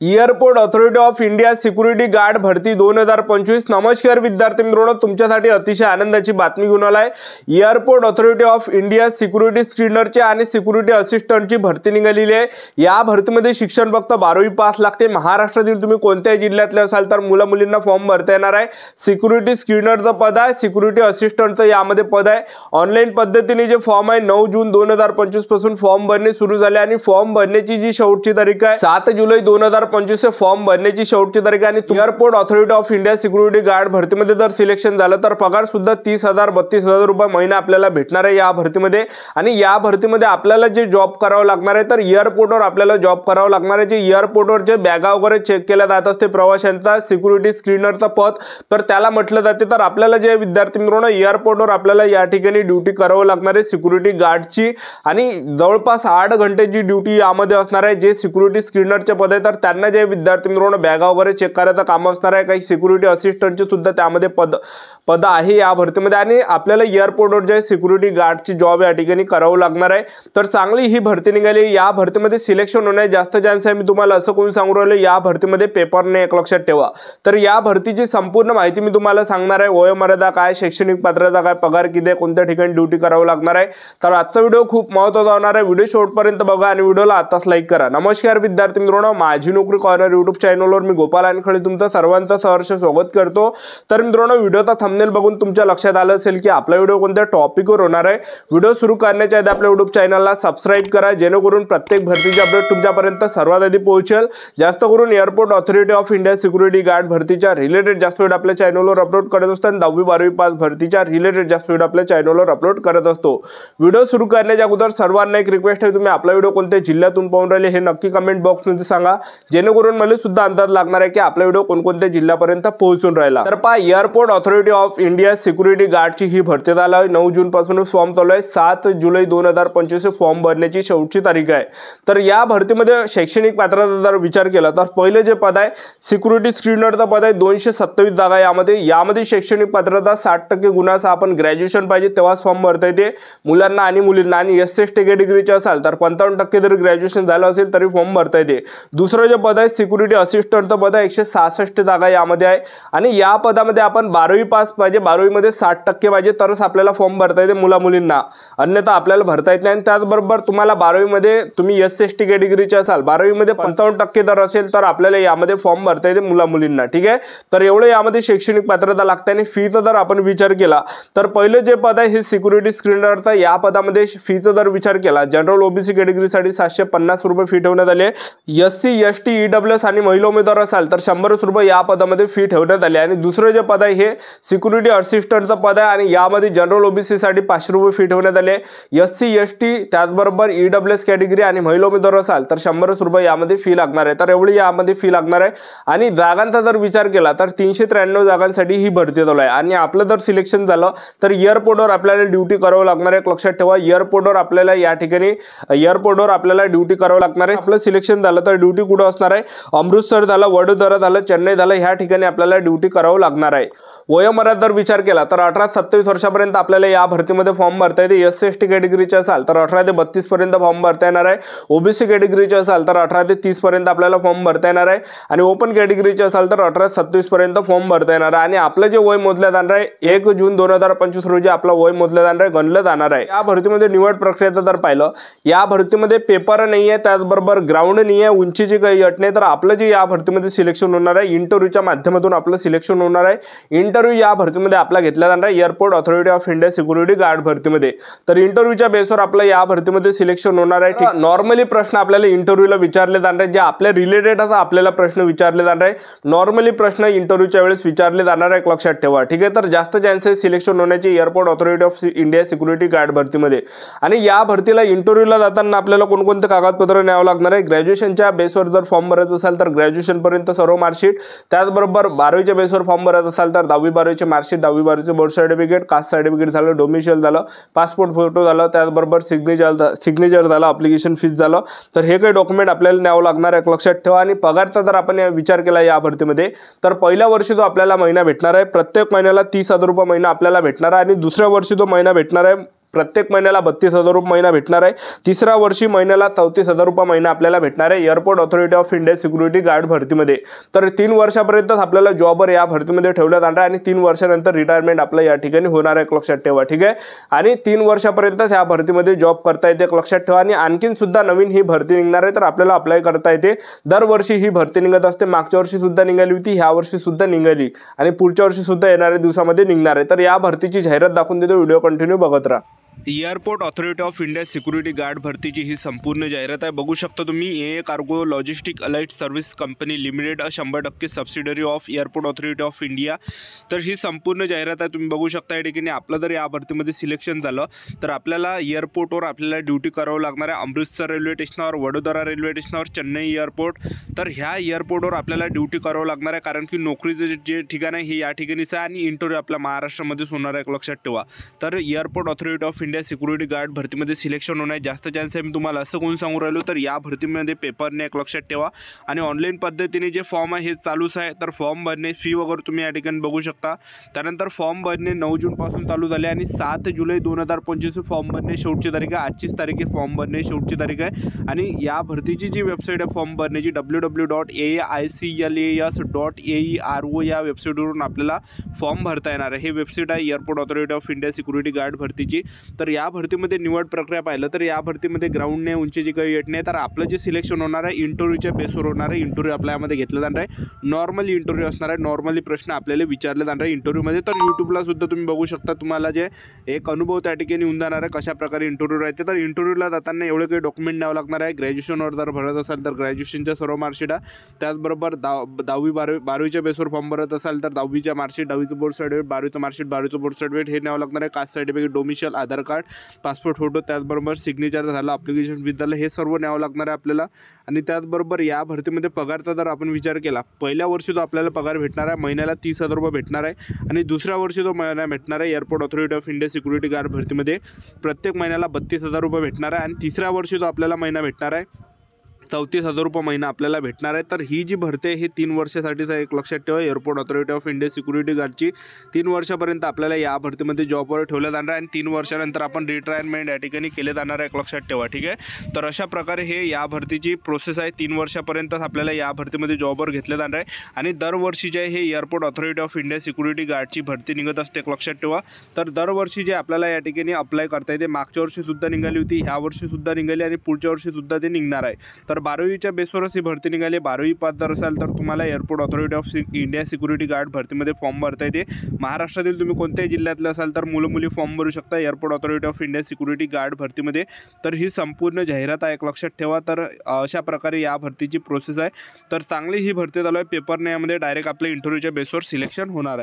Airport authority of India security guard भरती 2025। नमस्कार विद्यार्थी मित्रांनो, तुमच्यासाठी अतिशय आनंदाची बातमी घेऊन आलाय। Airport authority of India security स्क्रीनरची आणि सिक्युरिटी असिस्टंटची भरती निघालेली आहे। या भरतीमध्ये शिक्षण फक्त 12वी पास लागते। महाराष्ट्रातील तुम्ही कोणत्याही जिल्ह्यातले असाल तर मुला-मुलींना फॉर्म भरता येणार आहे। सिक्युरिटी स्क्रीनरचं पद आहे, सिक्युरिटी असिस्टंटचं यामध्ये पद आहे। ऑनलाईन पद्धतीने जे फॉर्म आहे 9 जून 2025 पासून फॉर्म भरणे सुरू झाले आणि फॉर्म भरण्याची जी शेवटची तारीख आहे 7 जुलै 2025 फॉर्म भरण्याची शेवटची तारीख आहे। आणि airport authority of India security guard भरतीमध्ये जर सिलेक्शन झालं तर पगार सुद्धा 30,000 32,000 रुपये महिना आपल्याला भेटणार आहे या भरतीमध्ये। आणि या भरतीमध्ये आपल्याला जे जॉब करावं लागणार आहे तर एअरपोर्टवर आपल्याला जॉब करावं लागणार आहे। जे एअरपोर्टवर जे बॅगा वगैरे चेक केल्या जात असते प्रवाशांचा सिक्युरिटी स्क्रीनरचा पद, तर त्याला म्हटलं जाते। तर आपल्याला जे विद्यार्थी मित्रांनो एअरपोर्टवर आपल्याला या ठिकाणी ड्युटी करावं लागणार आहे सिक्युरिटी गार्डची, आणि जवळपास 8 घंटेची ड्युटी यामध्ये असणार आहे। जे सिक्युरिटी स्क्रीनरचे पद आहे तर त्यांना जे विद्यार्थी मित्रांनो बॅगा वगैरे चेक करायचं काम असणार आहे। काही सिक्युरिटी असिस्टंटचे सुद्धा त्यामध्ये पद आहे या भरतीमध्ये। आणि आपल्याला एअरपोर्टवर जे सिक्युरिटी गार्डची जॉब या ठिकाणी करावं लागणार आहे। तर चांगली ही भरती निघाली। या भरतीमध्ये सिलेक्शन होण्याचे जास्त चान्स आहे। मी तुम्हाला असं कोण सांगू राहिलो, या भरतीमध्ये पेपर नाही, एक लक्षात ठेवा। तर या भरतीची संपूर्ण माहिती मी तुम्हाला सांगणार आहे। वयोमर्यादा काय, शैक्षणिक पात्रता काय, पगार किती, कोणत्या ठिकाणी ड्युटी करावं लागणार आहे। तर आजचा व्हिडिओ खूप महत्त्वाचा होणार आहे। व्हिडिओ शेवटपर्यंत बघा आणि व्हिडिओला आताच लाईक करा। नमस्कार विद्यार्थी मित्रांनो, माझी नोकरी कॉर्नर यूट्यूब चॅनलवर मी गोपाल आणखळे तुमचं सर्वांचं सहर्ष स्वागत करतो। तर मित्रांनो, व्हिडिओचा थंबनेल बघून तुमच्या लक्षात आलं असेल की आपला व्हिडिओ कोणत्या टॉपिकवर होणार आहे। व्हिडिओ सुरू करण्याच्या आधी आपल्या यूट्यूब चॅनलला सबस्क्राइब करा, जेणेकरून प्रत्येक भरतीची अपडेट तुमच्यापर्यंत सर्वात आधी पोहोचेल। जास्त करून airport authority of India security guard भरतीच्या रिलेटेड जास्त व्हिडिओ आपल्या चॅनलवर अपलोड करत असतो। 10वी 12वी पास भरतीच्या रिलेटेड जास्त व्हिडिओ आपल्या चॅनलवर अपलोड करत असतो। व्हिडिओ सुरू करण्याच्या अगोदर सर्वांना एक रिक्वेस्ट आहे, तुम्ही आपला व्हिडिओ कोणत्या जिल्ह्यातून पाहून राहिले हे नक्की कमेंट बॉक्समध्ये सांगा, जेणेकरून मला सुद्धा अंदाज लागणार आहे की आपला व्हिडिओ कोणकोणत्या जिल्ह्यापर्यंत पोहोचून राहिला। तर पहा, airport authority of India security गार्डची ही भरती चालू आहे। 9 जून पासून फॉर्म चालू आहे। 7 जुलै 2025 फॉर्म भरण्याची शेवटची तारीख आहे। तर या भरतीमध्ये शैक्षणिक पात्रता जर विचार केला तर पहिले जे पद आहे सिक्युरिटी स्क्रीनरचं पद आहे, 227 जागा यामध्ये शैक्षणिक पात्रता 60% गुणाचा आपण ग्रॅज्युएशन पाहिजे तेव्हाच फॉर्म भरता येते मुलांना आणि मुलींना। आणि SC/ST कॅटेगरीचे असाल तर 55% जर ग्रॅज्युएशन झालं असेल तरी फॉर्म भरता येते। दुसरं जे पद आहे सिक्युरिटी असिस्टंटचं पद आहे, 166 जागा यामध्ये आहे। आणि या पदामध्ये आपण 12वी पास पाहिजे, 12वी मध्ये 60% पाहिजे तरच आपल्याला फॉर्म भरता येते मुला मुलींना, अन्यथा आपल्याला भरता येत नाही। आणि त्याचबरोबर तुम्हाला 12वी मध्ये तुम्ही SC/ST कॅटेगरीचे असाल, 12वी मध्ये 55% जर असेल तर आपल्याला यामध्ये फॉर्म भरता येते मुला मुलींना, ठीक आहे। तर एवढं यामध्ये शैक्षणिक पात्रता लागते। आणि फीचा जर आपण विचार केला तर पहिले जे पद आहे हे सिक्युरिटी स्क्रीनरचा, या पदामध्ये फीचा जर विचार केला जनरल OBC कॅटेगरीसाठी 750 रुपये फी ठेवण्यात आली आहे। SC ST EWS आणि महिला उमेदवार असाल तर 100 रुपये या पदामध्ये फी ठेवण्यात आली आहे। आणि दुसरं जे पद आहे हे सिक्युरिटी असिस्टंटचं पद आहे आणि यामध्ये जनरल OBC साठी 500 रुपये फी ठेवण्यात आली आहे। SC ST त्याचबरोबर EWS कॅटेगरी आणि महिला उमेदवार असाल तर 100 रुपये यामध्ये फी लागणार आहे। तर एवढी यामध्ये फी लागणार आहे। आणि जागांचा जर विचार केला तर 393 जागांसाठी ही भरती चालू आहे। आणि आपलं जर सिलेक्शन झालं तर एअरपोर्टवर आपल्याला ड्युटी करावं लागणार आहे, लक्षात ठेवा। एअरपोर्टवर आपल्याला या ठिकाणी ड्युटी करावं लागणार आहे। आपलं सिलेक्शन झालं तर ड्युटी कुठं असणार आहे, अमृतसर झालं, वडोदरा झालं, चेन्नई झालं, ह्या ठिकाणी आपल्याला ड्युटी करावं लागणार आहे। वयोमर्यादा जर विचार केला तर 18 ते 27 वर्षापर्यंत आपल्याला या भरतीमध्ये फॉर्म भरता येते। SC/ST कॅटेगरीचे असाल तर 18 ते 32 पर्यंत फॉर्म भरता येणार आहे। OBC कॅटेगरीचे असाल तर 18 ते 30 पर्यंत आपल्याला फॉर्म भरता येणार आहे। आणि ओपन कॅटेगरीचे असाल तर 18 ते 27 पर्यंत फॉर्म भरता येणार आहे। आणि आपलं जे वय मोजलं जाणार आहे 1 जून 2025 रोजी आपलं वय मोजलं जाणार आहे, गणलं जाणार आहे। या भरतीमध्ये निवड प्रक्रियेचं जर पाहिलं, या भरतीमध्ये पेपर नाही आहे, त्याचबरोबर ग्राउंड नाही आहे, उंचीची काही अट नाही। तर आपलं जे या भरतीमध्ये सिलेक्शन होणार आहे इंटरव्ह्यूच्या माध्यमातून आपलं सिलेक्शन होणार आहे। इंटरव्ह्यू या भरतीमध्ये आपला घेतला जाणार आहे airport authority of India security guard भरतीमध्ये। तर इंटरव्ह्यूच्या बेसवर आपलं या भरतीमध्ये सिलेक्शन होणार आहे। नॉर्मली प्रश्न आपल्याला इंटरव्ह्यूला विचारले जाणार आहे, जे आपल्या रिलेटेड असं आपल्याला प्रश्न विचारले जाणार आहे। नॉर्मली प्रश्न इंटरव्ह्यूच्या वेळेस विचारले जाणार आहे, लक्षात ठेवा, ठीक आहे। तर जास्त चान्सेस सिलेक्शन होण्याचे airport authority of India security guard भरतीमध्ये। आणि या भरतीला इंटरव्ह्यूला जाताना आपल्याला कोणकोणते कागदपत्र न्यावं लागणार आहे, ग्रॅज्युएशनच्या बेसवर जर फॉर्म भरायचा असाल तर ग्रॅज्युएशन पर्यंत सर्व मार्कशीट, त्याचबरोबर 12वीच्या बेसवर फॉर्म भरायचा असाल तर 10वी 12वीचे मार्कशीट, 10वी 12वीचे बोर्ड सर्टिफिकेट, कास्ट सर्टिफिकेट झालं, डोमिशियल झालं, पासपोर्ट फोटो झालं, त्याचबरोबर सिग्नेचर झालं, ॲप्लिकेशन फीस झालं। तर हे काही डॉक्युमेंट आपल्याला न्यावं लागणार आहे, लक्षात ठेवा। आणि पगारचा जर आपण विचार केला या भरतीमध्ये तर पहिल्या वर्षी तो आपल्याला महिना भेटणार आहे, प्रत्येक महिन्याला 30,000 रुपये महिना आपल्याला भेटणार आहे। आणि दुसऱ्या वर्षी तो महिना भेटणार आहे प्रत्येक महिन्याला 32,000 रुपये महिना भेटणार आहे। तिसऱ्या वर्षी महिन्याला 34,000 रुपये महिना आपल्याला भेटणार आहे airport authority of India security guard भरतीमध्ये। तर 3 वर्षापर्यंत आपल्याला जॉबवर या भरतीमध्ये ठेवण्यात येणार आहे आणि 3 वर्षानंतर रिटायरमेंट आपल्या या ठिकाणी होणार आहे, लक्षात ठेवा, ठीक आहे। आणि 3 वर्षापर्यंत ह्या भरतीमध्ये जॉब करता येते, लक्षात ठेवा। आणि आणखीन सुद्धा नवीन ही भरती निघणार आहे, तर आपल्याला अप्लाय करता येते। दरवर्षी ही भरती निघत असते, मागच्या वर्षी सुद्धा निघाली होती, ह्या वर्षी सुद्धा निघाली आणि पुढच्या वर्षी सुद्धा येणाऱ्या दिवसामध्ये निघणार आहे। तर या भरतीची जाहिरात दाखवून देतो, व्हिडिओ कंटिन्यू बघत राहा। Airport authority of India security guard भरतीची ही संपूर्ण जाहिरात आहे, बघू शकता तुम्ही। ए कार्गो लॉजिस्टिक अलाइट service company limited 100% subsidiary of airport authority of India. तर ही संपूर्ण जाहिरात आहे, तुम्ही बघू शकता। या ठिकाणी आपलं जर या भरतीमध्ये सिलेक्शन झालं तर आपल्याला एअरपोर्टवर आपल्याला ड्युटी करावं लागणार आहे। अमृतसर रेल्वे स्टेशनवर, वडोदरा रेल्वे स्टेशनवर, चेन्नई एअरपोर्ट, तर ह्या एअरपोर्टवर आपल्याला ड्युटी करावं लागणार आहे, कारण की नोकरीचं जे ठिकाण आहे हे या ठिकाणीच आहे आणि इंटरव्ह्यू आपल्या महाराष्ट्रामध्येच होणार आहे, लक्षात ठेवा। तर airport authority of India security guard भरतीमध्ये सिलेक्शन होण्याचे जास्त चान्स आहे। मी तुम्हाला असं कोण सांगू राहिलो, तर या भरतीमध्ये पेपर नाही, लक्षात ठेवा। आणि ऑनलाईन पद्धतीने जे फॉर्म आहे हे चालूच आहे, तर फॉर्म भरणे, फी वगैरे तुम्ही या ठिकाणी बघू शकता। त्यानंतर फॉर्म भरणे 9 जूनपासून चालू झाले आणि 7 जुलै 2025 फॉर्म भरणे शेवटची तारीख आहे। आजचीच तारीख आहे, फॉर्म भरणे शेवटची तारीख आहे। आणि या भरतीची जी वेबसाईट आहे फॉर्म भरण्याची www.aiclas.aero या वेबसाईटवरून आपल्याला फॉर्म भरता येणार आहे। हे वेबसाईट आहे airport authority of India security guard भरतीची। तर या भरतीमध्ये निवड प्रक्रिया पाहिलं तर या भरतीमध्ये ग्राउंड नाही, उंचीची काही येत नाही, तर आपलं जे सिलेक्शन होणार आहे इंटरव्ह्यूच्या बेसवर होणार आहे। इंटरव्ह्यू आपल्यामध्ये घेतला जाणार आहे, नॉर्मली इंटरव्ह्यू असणार आहे, नॉर्मली प्रश्न आपल्याला विचारले जाणार आहे इंटरव्ह्यूमध्ये। तर यूट्यूबला सुद्धा तुम्ही बघू शकता, तुम्हाला जे एक अनुभव त्या ठिकाणी येऊन जाणार आहे कशा प्रकारे इंटरव्ह्यू राहते। तर इंटरव्ह्यूला जाताना एवढे काही डॉक्युमेंट न्यावं लागणार आहे। ग्रॅज्युएशनवर जर भरत असाल तर ग्रॅज्युएशनच्या सर्व मार्कशीट, त्याचबरोबर 10वी 12वीच्या बेसवर फॉर्म भरत असाल तर 10वीच्या मार्कशीट, 10वीचं बोर्ड सर्टिफिकेट, 12वीचं मार्कशीट, 12वीचं बोर्ड सर्टिफिकेट हे न्यावं लागणार आहे। Caste certificate, domicile, Aadhaar card, passport photo, त्याचबरोबर सिग्नेचर झालं, ॲप्लिकेशन विद्यालय, हे सर्व न्यावं लागणार आहे आपल्याला। आणि त्याचबरोबर या भरतीमध्ये पगारचा जर आपण विचार केला, पहिल्या वर्षी जो आपल्याला पगार भेटणार आहे महिन्याला 30,000 रुपये भेटणार आहे आणि दुसऱ्या वर्षी जो महिना भेटणार आहे airport authority of India security guard भरतीमध्ये प्रत्येक महिन्याला 32,000 रुपये भेटणार आहे। आणि तिसऱ्या वर्षी जो आपल्याला महिना भेटणार आहे 34,000 रुपये महिना आपल्याला भेटणार आहे। तर ही जी भरती आहे ही 3 वर्षासाठीच आहे, एक लक्षात ठेवा। Airport authority of India security गार्डची 3 वर्षापर्यंत आपल्याला या भरतीमध्ये जॉबवर ठेवलं जाणार आहे आणि 3 वर्षानंतर आपण रिटायरमेंट या ठिकाणी केले जाणार आहे, एक लक्षात ठेवा, ठीक आहे। तर अशा प्रकारे हे या भरतीची प्रोसेस आहे। 3 वर्षापर्यंत आपल्याला या भरतीमध्ये जॉबवर घेतले जाणार आहे आणि दरवर्षी जे हे airport authority of India security गार्डची भरती निघत असते, एक लक्षात ठेवा। तर दरवर्षी जे आपल्याला या ठिकाणी अप्लाय करता येते, मागच्या वर्षी सुद्धा निघाली होती, ह्या वर्षी सुद्धा निघाली आणि पुढच्या वर्षी सुद्धा ते निघणार आहे। तर 12वीच्या बेसवरच ही भरती निघाली। 12वी पास जर असाल तर तुम्हाला airport authority of India security guard भरतीमध्ये फॉर्म भरता येते। महाराष्ट्रातील तुम्ही कोणत्याही जिल्ह्यातले असाल तर मुलं मुली फॉर्म भरू शकता airport authority of India security guard भरतीमध्ये। तर ही संपूर्ण जाहिरात आहे, एक लक्षात ठेवा। तर अशा प्रकारे या भरतीची प्रोसेस आहे। तर चांगली ही भरती चालू आहे, पेपर नाही, यामध्ये डायरेक्ट आपल्या इंटरव्ह्यूच्या बेसवर सिलेक्शन होणार आहे।